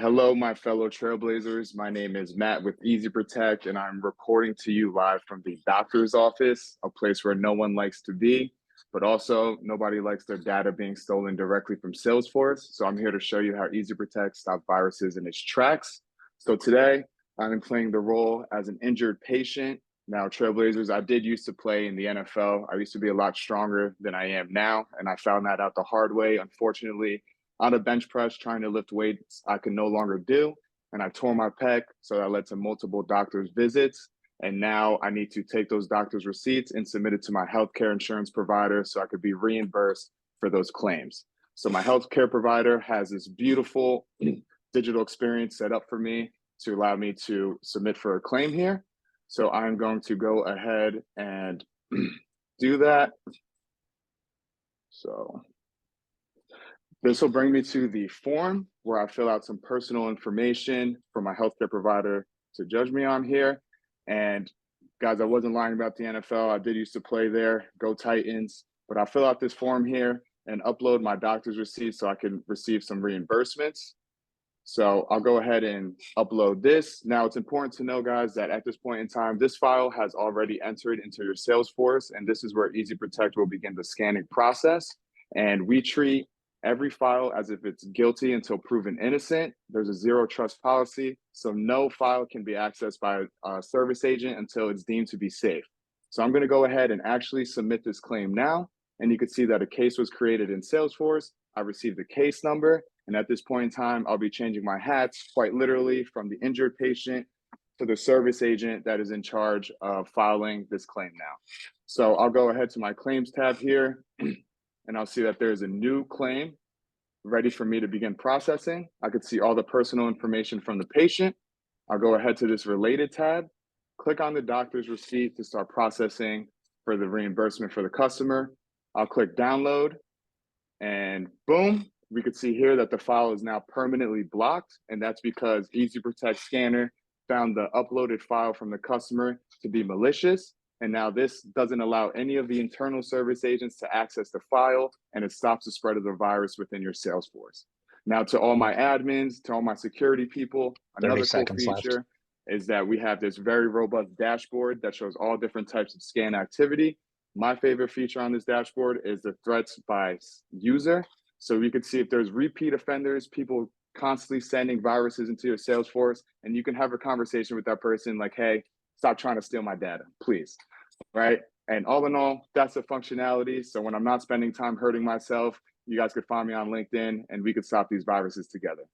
Hello, my fellow trailblazers. My name is Matt with EzProtect, and I'm reporting to you live from the doctor's office, a place where no one likes to be, but also nobody likes their data being stolen directly from Salesforce. So I'm here to show you how EzProtect stops viruses in its tracks. So today, I'm playing the role as an injured patient. Now, trailblazers, I did used to play in the NFL. I used to be a lot stronger than I am now, and I found that out the hard way, unfortunately. On a bench press, trying to lift weights I could no longer do, and I tore my pec, so that led to multiple doctor's visits. And now I need to take those doctor's receipts and submit it to my healthcare insurance provider so I could be reimbursed for those claims. So my healthcare provider has this beautiful digital experience set up for me to allow me to submit for a claim here. So I'm going to go ahead and do that. So this will bring me to the form where I fill out some personal information for my healthcare provider to judge me on here. And guys, I wasn't lying about the NFL. I did used to play there, go Titans, but I'll fill out this form here and upload my doctor's receipt so I can receive some reimbursements. So I'll go ahead and upload this. Now it's important to know, guys, that at this point in time, this file has already entered into your Salesforce, and this is where EzProtect will begin the scanning process. And we treat every file as if it's guilty until proven innocent. There's a zero trust policy, so no file can be accessed by a service agent until it's deemed to be safe. So I'm going to go ahead and actually submit this claim now. And you can see that a case was created in Salesforce. I received the case number. And at this point in time, I'll be changing my hats quite literally from the injured patient to the service agent that is in charge of filing this claim now. So I'll go ahead to my claims tab here, and I'll see that there's a new claim ready for me to begin processing. I could see all the personal information from the patient. I'll go ahead to this related tab, click on the doctor's receipt to start processing for the reimbursement for the customer. I'll click download, and boom, we could see here that the file is now permanently blocked, and that's because EzProtect Scanner found the uploaded file from the customer to be malicious, and now this doesn't allow any of the internal service agents to access the file, and it stops the spread of the virus within your Salesforce. Now, to all my admins, to all my security people, another cool feature is that we have this very robust dashboard that shows all different types of scan activity. My favorite feature on this dashboard is the threats by user. So we could see if there's repeat offenders, people constantly sending viruses into your Salesforce, and you can have a conversation with that person like, hey, stop trying to steal my data, please, right? And all in all, that's the functionality. So when I'm not spending time hurting myself, you guys could find me on LinkedIn and we could stop these viruses together.